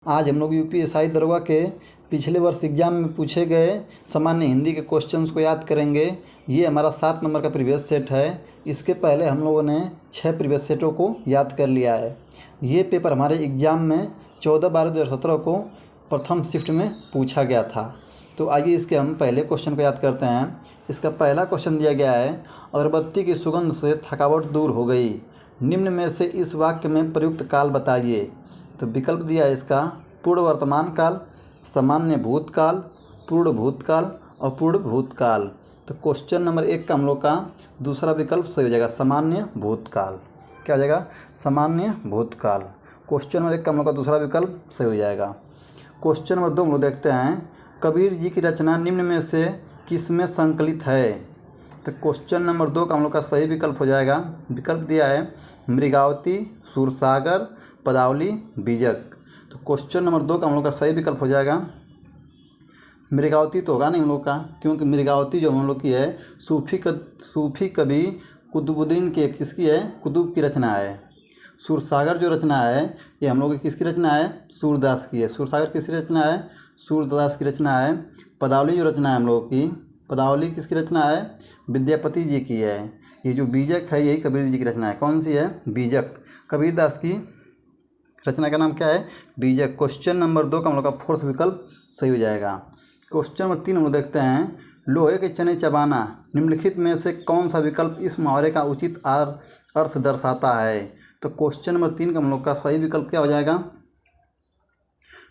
आज हम लोग यूपीएससी दरोगा के पिछले वर्ष एग्जाम में पूछे गए सामान्य हिंदी के क्वेश्चंस को याद करेंगे। ये हमारा 7 नंबर का प्रीवियस सेट है। इसके पहले हम लोगों ने 6 प्रीवियस सेटों को याद कर लिया है। ये पेपर हमारे एग्ज़ाम में 14/12/2017 को प्रथम शिफ्ट में पूछा गया था। तो आइए इसके हम पहले क्वेश्चन को याद करते हैं। इसका पहला क्वेश्चन दिया गया है, अगरबत्ती की सुगंध से थकावट दूर हो गई, निम्न में से इस वाक्य में प्रयुक्त काल बताइए। तो विकल्प दिया है इसका पूर्ण वर्तमान काल, सामान्य भूतकाल, पूर्ण भूतकाल और पूर्ण भूतकाल। तो क्वेश्चन नंबर 1 का हम लोग का दूसरा विकल्प सही हो जाएगा, सामान्य भूतकाल। क्या हो जाएगा? सामान्य भूतकाल। क्वेश्चन नंबर 1 का हम लोग का दूसरा विकल्प सही हो जाएगा। क्वेश्चन नंबर 2 हम लोग देखते हैं, कबीर जी की रचना निम्न में से किसमें संकलित है। तो क्वेश्चन नंबर 2 का हम लोग का सही विकल्प हो जाएगा। विकल्प दिया है मृगावती, सूरसागर, पदावली, बीजक। तो क्वेश्चन नंबर 2 का हम लोग का सही विकल्प हो जाएगा मृगावती। तो होगा नहीं हम लोग का, क्योंकि मृगावती जो हम लोग की है सूफी कवि कुतुबुद्दीन के किसकी है? कुतुब की रचना है। सूरसागर जो रचना है ये हम लोग की किसकी रचना है? सूरदास की है। सूरसागर किसकी रचना है? सूरदास की रचना है। पदावली जो रचना है हम लोग की, पदावली किसकी रचना है? विद्यापति जी की है। ये जो बीजक है यही कबीर जी की रचना है। कौन सी है? बीजक। कबीरदास की रचना का नाम क्या है? बीजक। क्वेश्चन नंबर 2 का हम लोग का फोर्थ विकल्प सही हो जाएगा। क्वेश्चन नंबर 3 हम लोग देखते हैं, लोहे के चने चबाना, निम्नलिखित में से कौन सा विकल्प इस मुहावरे का उचित अर्थ दर्शाता है। तो क्वेश्चन नंबर 3 का हम लोग का सही विकल्प क्या हो जाएगा?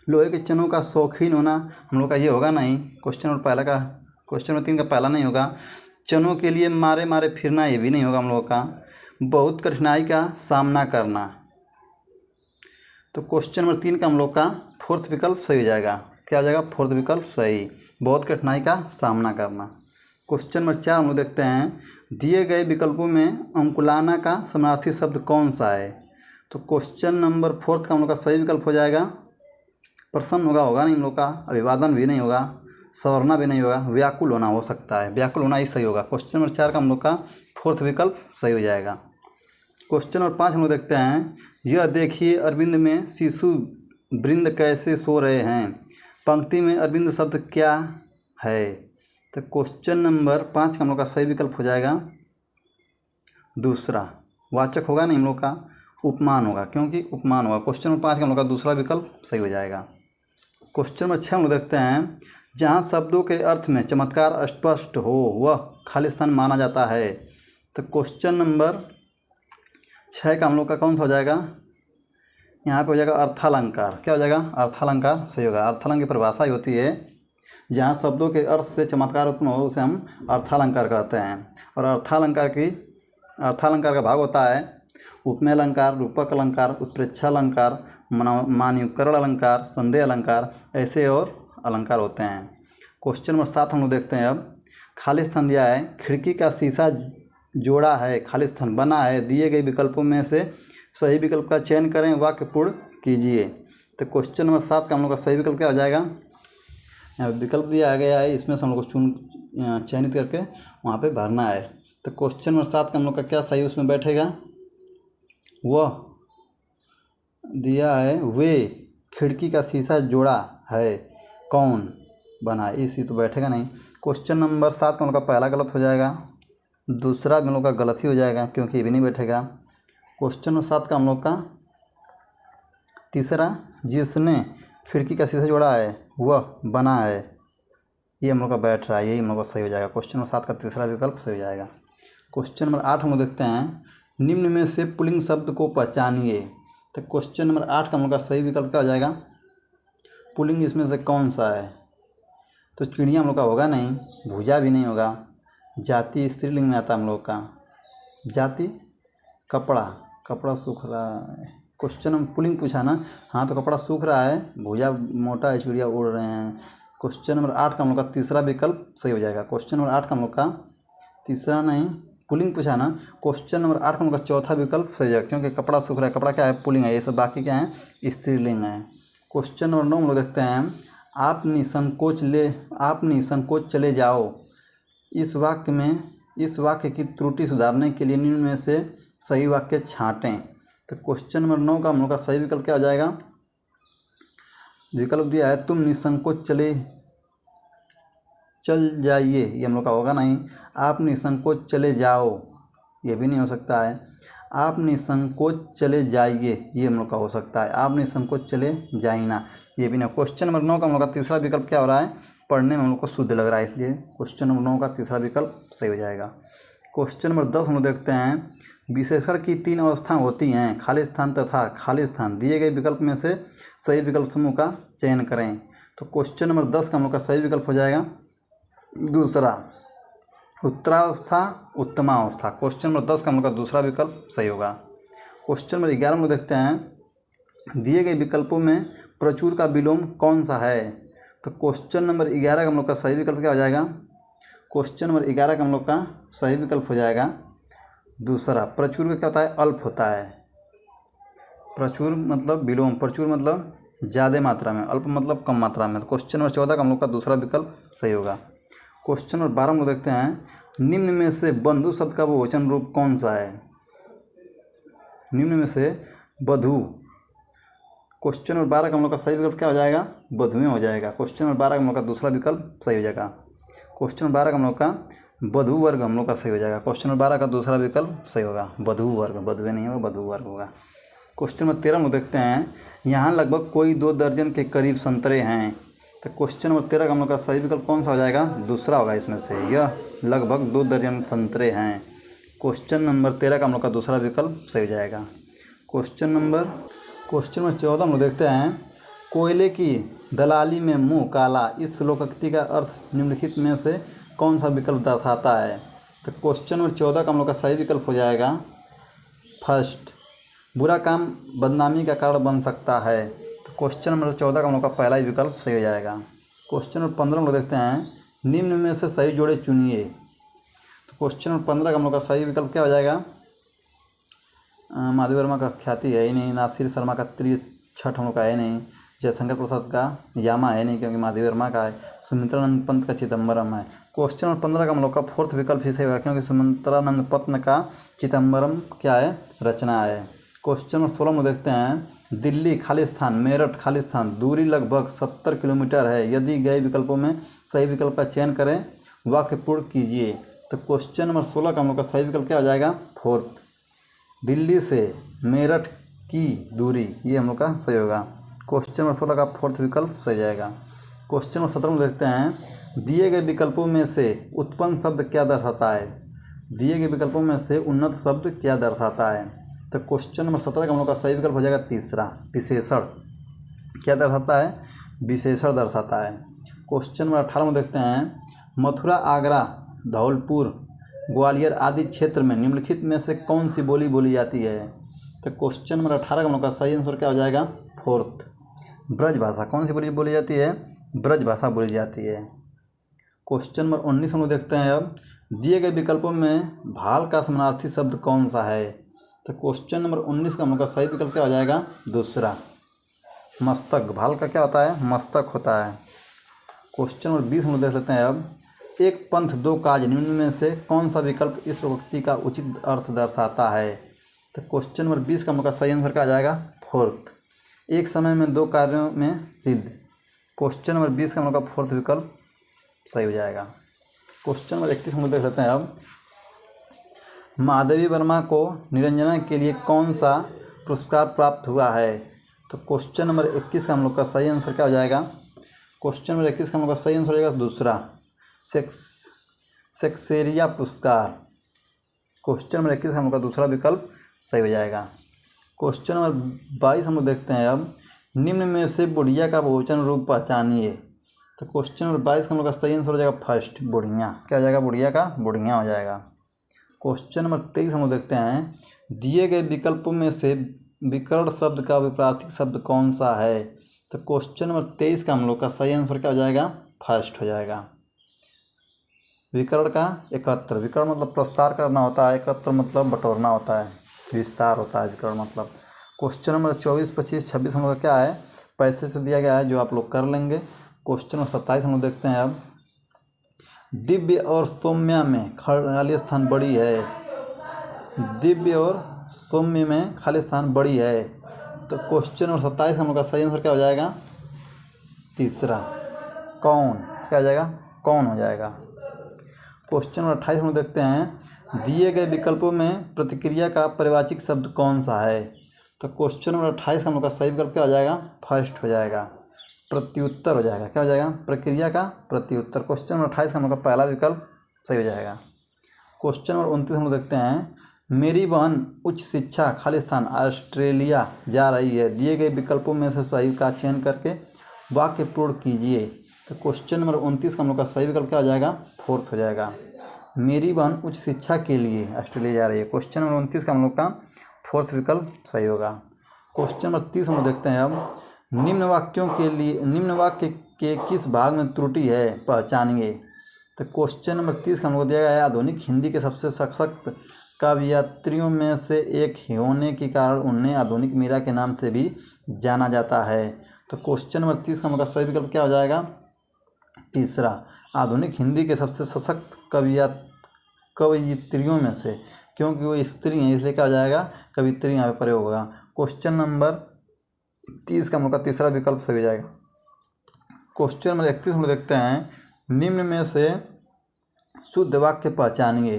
लोहे के चनों का शौकीन होना हम लोग का ये होगा नहीं। क्वेश्चन नंबर 3 का पहला नहीं होगा। चनों के लिए मारे मारे फिरना ये भी नहीं होगा हम लोग का। बहुत कठिनाई का सामना करना, तो क्वेश्चन नंबर 3 का हम लोग का फोर्थ विकल्प सही हो जाएगा। क्या हो जाएगा? फोर्थ विकल्प सही, बहुत कठिनाई का सामना करना। क्वेश्चन नंबर 4 हम लोग देखते हैं, दिए गए विकल्पों में अंकुलाना का समानार्थी शब्द कौन सा है। तो क्वेश्चन नंबर 4 का हम लोग का सही विकल्प हो जाएगा प्रसन्न होगा नहीं हम लोग का, अभिवादन भी नहीं होगा, संवरना भी नहीं होगा, व्याकुल होना हो सकता है। व्याकुल होना ही सही होगा। क्वेश्चन नंबर 4 का हम लोग का फोर्थ विकल्प सही हो जाएगा। क्वेश्चन नंबर 5 हम लोग देखते हैं, यह देखिए अरविंद में शिशु वृंद कैसे सो रहे हैं, पंक्ति में अरविंद शब्द क्या है। तो क्वेश्चन नंबर 5 का हम लोग का सही विकल्प हो जाएगा दूसरा, वाचक होगा नहीं हम लोग का, उपमान होगा, क्योंकि उपमान होगा। क्वेश्चन नंबर 5 का हम लोग का दूसरा विकल्प सही हो जाएगा। क्वेश्चन नंबर 6 हम लोग देखते हैं, जहाँ शब्दों के अर्थ में चमत्कार स्पष्ट हो वह खाली स्थान माना जाता है। तो क्वेश्चन नंबर 6 का हम लोग का कौन सा हो जाएगा? यहाँ पे हो जाएगा अर्थालंकार। क्या हो जाएगा? अर्थालंकार सही होगा। अर्थालंकार की परिभाषा ही होती है जहाँ शब्दों के अर्थ से चमत्कार उत्पन्न हो उसे हम अर्थालंकार कहते हैं। और अर्थालंकार का भाग होता है उपमेय अलंकार, रूपक अलंकार, उत्प्रेक्षालंकार, मान्युकरण अलंकार, संदेह अलंकार, ऐसे और अलंकार होते हैं। क्वेश्चन नंबर 7 हम लोग देखते हैं अब, खाली स्थान दिया है, खिड़की का शीशा जोड़ा है, खाली स्थान बना है, दिए गए विकल्पों में से सही विकल्प का चयन करें, वाक्य पूर्ण कीजिए। तो क्वेश्चन नंबर 7 का हम लोग का सही विकल्प क्या हो जाएगा? विकल्प दिया गया है, इसमें से हम लोग को चयनित करके वहाँ पे भरना है। तो क्वेश्चन नंबर 7 का हम लोग का क्या सही उसमें बैठेगा? वह दिया है, वे खिड़की का शीशा जोड़ा है, कौन बना, इसी तो बैठेगा नहीं। क्वेश्चन नंबर 7 का हम लोग का पहला गलत हो जाएगा, दूसरा भी हम लोग का गलत ही हो जाएगा क्योंकि ये भी नहीं बैठेगा। क्वेश्चन नंबर 7 का हम लोग का तीसरा, जिसने खिड़की का शीशा जोड़ा है वह बना है, ये हम लोग का बैठ रहा है, यही हम लोग का सही हो जाएगा। क्वेश्चन नंबर 7 का तीसरा विकल्प सही हो जाएगा। क्वेश्चन नंबर 8 हम लोग देखते हैं, निम्न में से पुल्लिंग शब्द को पहचानिए। तो क्वेश्चन नंबर 8 का हम लोग का सही विकल्प क्या हो जाएगा? पुल्लिंग इसमें से कौन सा है? तो चिड़िया हम लोग का होगा नहीं, भुजा भी नहीं होगा, जाति स्त्रीलिंग में आता हम लोग का, जाति कपड़ा सूख रहा है। क्वेश्चन में पुल्लिंग पूछा ना, हाँ तो कपड़ा सूख रहा है, भुजा मोटा है, चिड़िया उड़ रहे हैं। क्वेश्चन नंबर 8 का हम लोग का तीसरा विकल्प सही हो जाएगा। क्वेश्चन नंबर 8 का हम लोग का तीसरा नहीं, पुल्लिंग पूछा ना, क्वेश्चन नंबर 8 का हम लोग का चौथा विकल्प सही हो जाएगा, क्योंकि कपड़ा सूख रहा है, कपड़ा क्या है? पुल्लिंग है, ये सब बाकी क्या है? स्त्रीलिंग है। क्वेश्चन नंबर 9 हम लोग देखते हैं, आप निसंकोच चले जाओ, इस वाक्य की त्रुटि सुधारने के लिए निम्न में से सही वाक्य छांटें। तो क्वेश्चन नंबर 9 का हम लोग का सही विकल्प क्या हो जाएगा? विकल्प दिया है तुम निसंकोच चल जाइए, ये हम लोग का होगा नहीं। आप निसंकोच चले जाओ, ये भी नहीं हो सकता है। आप निसंकोच चले जाइए, ये हम लोग का हो सकता है। आप निसंकोच चले जाइना, ये भी नहीं। क्वेश्चन नंबर 9 का हम लोग का तीसरा विकल्प क्या हो रहा है, पढ़ने में हम लोग को शुद्ध लग रहा है, इसलिए क्वेश्चन नंबर 9 का तीसरा विकल्प सही हो जाएगा। क्वेश्चन नंबर 10 हम लोग देखते हैं, विशेषण की 3 अवस्थाएं होती हैं, खाली स्थान तथा खाली स्थान। दिए गए विकल्प में से सही विकल्प समूह का चयन करें। तो क्वेश्चन नंबर 10 का हम लोग का सही विकल्प हो जाएगा दूसरा, उत्तरावस्था उत्तमावस्था। क्वेश्चन नंबर 10 का हम लोग का दूसरा विकल्प सही होगा। क्वेश्चन नंबर 11 हम लोग देखते हैं, दिए गए विकल्पों में प्रचुर का विलोम कौन सा है। तो क्वेश्चन नंबर 11 का हम लोग का सही विकल्प क्या हो जाएगा, क्वेश्चन नंबर 11 का हम लोग का सही विकल्प हो जाएगा दूसरा, प्रचुर का क्या होता है, अल्प होता है। प्रचुर मतलब विलोम, प्रचुर मतलब ज़्यादा मात्रा में, अल्प मतलब कम मात्रा में। तो क्वेश्चन नंबर 14 का हम लोग का दूसरा विकल्प सही होगा। क्वेश्चन नंबर 12 हम लोग देखते हैं, निम्न में से बंधु शब्द का बहुवचन रूप कौन सा है। निम्न में से बधु, क्वेश्चन नंबर 12 का हम लोग का सही विकल्प क्या हो जाएगा, बधुएं हो जाएगा। क्वेश्चन नंबर 12 का हम लोग का दूसरा विकल्प सही हो जाएगा। क्वेश्चन नंबर 12 का हम लोग का बधु वर्ग हम लोग का सही हो जाएगा। क्वेश्चन नंबर 12 का दूसरा विकल्प सही होगा, बधु वर्ग, बधुएं नहीं होगा, बधु वर्ग होगा। क्वेश्चन नंबर 13 हम लोग देखते हैं, यहाँ लगभग कोई 2 दर्जन के करीब संतरे हैं। तो क्वेश्चन नंबर 13 का हम लोग का सही विकल्प कौन सा हो जाएगा, दूसरा होगा इसमें से, यह लगभग 2 दर्जन संतरे हैं। क्वेश्चन नंबर 13 का हम लोग का दूसरा विकल्प सही हो जाएगा। क्वेश्चन नंबर 14 हम लोग देखते हैं, कोयले की दलाली में मुंह काला, इस श्लोकोक्ति का अर्थ निम्नलिखित में से कौन सा विकल्प दर्शाता है। तो क्वेश्चन नंबर 14 का हम लोग का सही विकल्प हो जाएगा फर्स्ट, बुरा काम बदनामी का कारण बन सकता है। तो क्वेश्चन नंबर 14 का हम लोग का पहला ही विकल्प सही हो जाएगा। क्वेश्चन नंबर 15 हम लोग देखते हैं, निम्न में से सही जोड़े चुनिए। तो क्वेश्चन नंबर 15 का हम लोग का सही विकल्प क्या हो जाएगा, माधवी वर्मा का ख्याति है ही नहीं, नासिर शर्मा का त्रिछठ हम लोग का है नहीं, जयशंकर प्रसाद का यामा है नहीं क्योंकि माधवी वर्मा का है, सुमित्रानंद पंत का चिदम्बरम है। क्वेश्चन नंबर 15 का हम लोग का फोर्थ विकल्प ही सही होगा क्योंकि सुमित्रानंद पंत का चिदम्बरम क्या है, रचना है। क्वेश्चन नंबर 16 में देखते हैं, दिल्ली खालिस्तान मेरठ खालिस्तान दूरी लगभग 70 किलोमीटर है, यदि गए विकल्पों में सही विकल्प का चयन करें, वाक्य पूर्ण कीजिए। तो क्वेश्चन नंबर 16 का हम लोग का सही विकल्प क्या हो जाएगा, फोर्थ, दिल्ली से मेरठ की दूरी, ये हम लोग का सही होगा। क्वेश्चन नंबर 16 का फोर्थ विकल्प सही जाएगा। क्वेश्चन नंबर 17 में देखते हैं, दिए गए विकल्पों में से उत्पन्न शब्द क्या दर्शाता है। दिए गए विकल्पों में से उन्नत शब्द क्या दर्शाता है। तो क्वेश्चन नंबर 17 का हम लोग का सही विकल्प हो जाएगा तीसरा, विशेषण। क्या दर्शाता है, विशेषण दर्शाता है। क्वेश्चन नंबर 18 में देखते हैं, मथुरा आगरा धौलपुर ग्वालियर आदि क्षेत्र में निम्नलिखित में से कौन सी बोली बोली जाती है। तो क्वेश्चन नंबर 18 का हम लोग का सही आंसर क्या हो जाएगा, फोर्थ, ब्रज भाषा। कौन सी बोली बोली जाती है, ब्रज भाषा बोली जाती है। क्वेश्चन नंबर 19 हम लोग देखते हैं, अब दिए गए विकल्पों में भाल का समानार्थी शब्द कौन सा है। तो क्वेश्चन नंबर 19 का हम लोग का सही विकल्प क्या हो जाएगा, दूसरा, मस्तक। भाल का क्या होता है, मस्तक होता है। क्वेश्चन नंबर 20 हम लोग देख लेते हैं, अब एक पंथ दो काज निम्न में से कौन सा विकल्प इस उक्ति का उचित अर्थ दर्शाता है। तो क्वेश्चन नंबर 20 का हम लोग का सही आंसर क्या आ जाएगा, फोर्थ, एक समय में 2 कार्यों में सिद्ध। क्वेश्चन नंबर 20 का हम लोग का फोर्थ विकल्प सही हो जाएगा। क्वेश्चन नंबर 31 हम लोग देख लेते हैं, अब माधवी वर्मा को निरंजना के लिए कौन सा पुरस्कार प्राप्त हुआ है। तो क्वेश्चन नंबर 21 का हम लोग का सही आंसर क्या हो जाएगा, क्वेश्चन नंबर 21 का हम लोग का सही आंसर हो जाएगा दूसरा, शेक्सपियरिया पुरस्कार। क्वेश्चन नंबर 21 का हम लोग का दूसरा विकल्प सही हो जाएगा। क्वेश्चन नंबर 22 हम लोग देखते हैं, अब निम्न में से बुढ़िया का बहुवचन रूप पहचानिए। तो क्वेश्चन नंबर 22 का हम लोग का सही आंसर हो जाएगा फर्स्ट, बुढ़िया। क्या हो जाएगा, बुढ़िया का बुढ़िया हो जाएगा। क्वेश्चन नंबर 23 हम लोग देखते हैं, दिए गए विकल्पों में से विकर्ण शब्द का विपरीत शब्द कौन सा है। तो क्वेश्चन नंबर 23 का हम लोग का सही आंसर क्या हो जाएगा, फर्स्ट हो जाएगा, विकर्ण का एकत्र। विकर्ण मतलब प्रस्तार करना होता है, एकत्र मतलब बटोरना होता है, विस्तार होता है विकर्ण मतलब। क्वेश्चन नंबर 24, 25, 26 हम लोग का क्या है, पैसे से दिया गया है जो आप लोग कर लेंगे। क्वेश्चन नंबर 27 हम लोग देखते हैं, अब दिव्य और सौम्य में खाली स्थान बड़ी है। दिव्य और सौम्य में खाली स्थान बड़ी है। तो क्वेश्चन नंबर 27 हम लोग का सही आंसर क्या हो जाएगा, तीसरा कौन, क्या हो जाएगा, कौन हो जाएगा। क्वेश्चन नंबर 28 हम देखते हैं, दिए गए विकल्पों में प्रतिक्रिया का परिवाचिक शब्द कौन सा है। तो क्वेश्चन नंबर 28 हम लोग का सही विकल्प क्या हो जाएगा, फर्स्ट हो जाएगा, प्रत्युत्तर हो जाएगा। क्या हो जाएगा, प्रक्रिया का प्रत्युत्तर। क्वेश्चन नंबर 28 हम लोग का पहला विकल्प सही हो जाएगा। क्वेश्चन नंबर 29 हम लोग देखते हैं, मेरी बहन उच्च शिक्षा खालिस्तान ऑस्ट्रेलिया जा रही है। दिए गए विकल्पों में से सही का चयन करके वाक्य पूर्ण कीजिए। तो क्वेश्चन नंबर 29 का हम लोग का सही विकल्प क्या हो जाएगा, फोर्थ हो जाएगा। मेरी बहन उच्च शिक्षा के लिए ऑस्ट्रेलिया जा रही है। क्वेश्चन नंबर 29 का हम लोग का फोर्थ विकल्प सही होगा। क्वेश्चन नंबर 30 हम लोग देखते हैं, अब निम्न वाक्य के किस भाग में त्रुटि है, पहचानिए। तो क्वेश्चन नंबर 30 का हम लोग दिया गया है, आधुनिक हिंदी के सबसे सशक्त कवयित्रियों में से एक होने के कारण उन्हें आधुनिक मीरा के नाम से भी जाना जाता है। तो क्वेश्चन नंबर 30 का मतलब सही विकल्प क्या हो जाएगा, तीसरा, आधुनिक हिंदी के सबसे सशक्त कवयित्रियों में से, क्योंकि वो स्त्री हैं इसलिए क्या हो जाएगा, कवित्री यहाँ पे प्रयोग होगा। क्वेश्चन नंबर 30 का मतलब तीसरा विकल्प सही हो जाएगा। क्वेश्चन नंबर 31 हम लोग देखते हैं, निम्न में से शुद्ध वाक्य पहचानिए।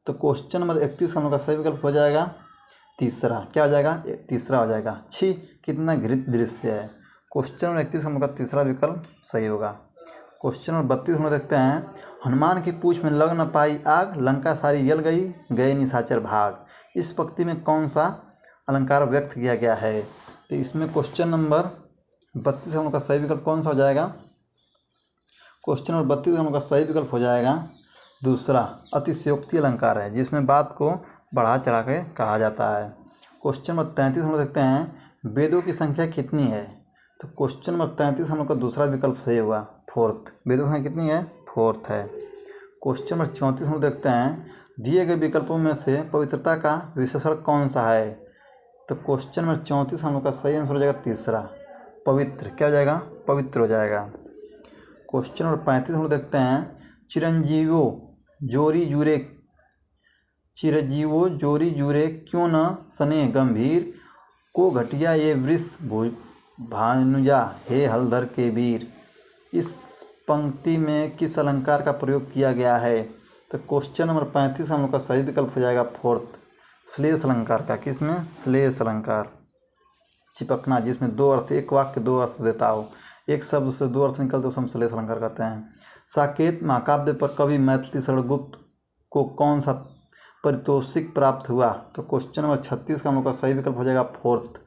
तो क्वेश्चन नंबर 31 का हम लोग का सही विकल्प हो जाएगा तीसरा, क्या हो जाएगा, तीसरा हो जाएगा, छी कितना घृत दृश्य है। क्वेश्चन नंबर 31 हम लोग का तीसरा विकल्प सही होगा। क्वेश्चन नंबर 32 हम लोग देखते हैं, हनुमान की पूंछ में लग न पाई आग, लंका सारी जल गई, गए निशाचर भाग। इस पंक्ति में कौन सा अलंकार व्यक्त किया गया है। तो इसमें क्वेश्चन नंबर 32 हम लोग का सही विकल्प कौन सा हो जाएगा, क्वेश्चन नंबर 32 हम लोग का सही विकल्प हो जाएगा दूसरा, अतिशयोक्ति अलंकार है, जिसमें बात को बढ़ा चढ़ा के कहा जाता है। क्वेश्चन नंबर 33 हम लोग देखते हैं, वेदों की संख्या कितनी है। तो क्वेश्चन नंबर 33 हम लोग का दूसरा विकल्प सही होगा, फोर्थ। वेदों की संख्या कितनी है, फोर्थ है। क्वेश्चन नंबर 34 हम लोग देखते हैं, दिए गए विकल्पों में से पवित्रता का विशेषण कौन सा है। तो क्वेश्चन नंबर 34 हम लोग का सही आंसर हो जाएगा तीसरा, पवित्र, क्या हो जाएगा, पवित्र हो जाएगा। क्वेश्चन नंबर 35 हम लोग देखते हैं, चिरंजीवो जोरी जुरे क्यों न सने गंभीर, को घटिया ये वृष भानुजा हे हलधर के वीर। इस पंक्ति में किस अलंकार का प्रयोग किया गया है। तो क्वेश्चन नंबर 35 हम लोग का सही विकल्प हो जाएगा फोर्थ, श्लेष अलंकार का। किसमें, श्लेष अलंकार, चिपकना, जिसमें दो अर्थ, एक वाक्य दो अर्थ देता हो, एक शब्द से दो अर्थ निकलते उसे हम श्लेष अलंकार कहते हैं। साकेत महाकाव्य पर कवि मैथिली शरण गुप्त को कौन सा पारितोषिक प्राप्त हुआ। तो क्वेश्चन नंबर 36 का हम लोग का सही विकल्प हो जाएगा फोर्थ,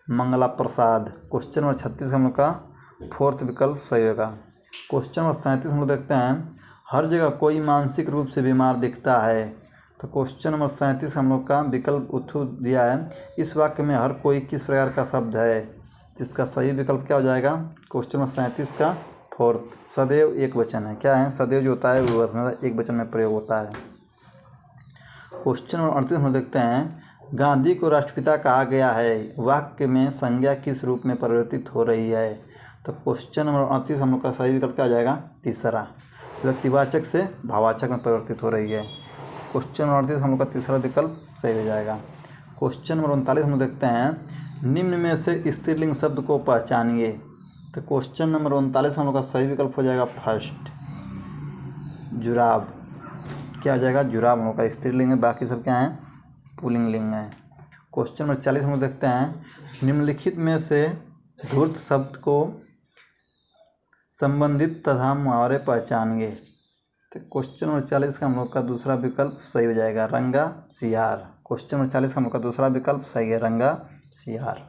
मंगला प्रसाद। क्वेश्चन नंबर 36 हम लोग का फोर्थ विकल्प सही होगा। क्वेश्चन नंबर 37 हम लोग देखते हैं, हर जगह कोई मानसिक रूप से बीमार दिखता है। तो क्वेश्चन नंबर 37 हम लोग का विकल्प उत्थु दिया है, इस वाक्य में हर कोई किस प्रकार का शब्द है, जिसका सही विकल्प क्या हो जाएगा, क्वेश्चन नंबर 37 का फोर्थ, सदैव एक वचन है। क्या है, सदैव जो होता है वो एक वचन में प्रयोग होता है। क्वेश्चन नंबर 38 हम देखते हैं, गांधी को राष्ट्रपिता कहा गया है, वाक्य में संज्ञा किस रूप में परिवर्तित हो रही है। तो क्वेश्चन नंबर 38 हम लोग का सही विकल्प क्या हो जाएगा, तीसरा, व्यक्तिवाचक से भाववाचक में परिवर्तित हो रही है। क्वेश्चन नंबर 38 हम लोग का तीसरा विकल्प सही हो जाएगा। क्वेश्चन नंबर 39 हम लोग देखते हैं, निम्न में से स्त्रीलिंग शब्द को पहचानिए। तो क्वेश्चन नंबर 39 हम लोग का सही विकल्प हो जाएगा फर्स्ट, जुराब, क्या हो जाएगा, जुराब हम लोग का स्त्रीलिंग है, बाकी सब क्या है, पुल्लिंग लिंग है। क्वेश्चन नंबर 40 हम लोग देखते हैं, निम्नलिखित में से धूर्त शब्द को संबंधित तथा मुहावरे पहचानिए। तो क्वेश्चन नंबर 40 का हम लोग का दूसरा विकल्प सही हो जाएगा, रंगा सियार। क्वेश्चन नंबर 40 का हम लोग का दूसरा विकल्प सही है, रंगा सियार।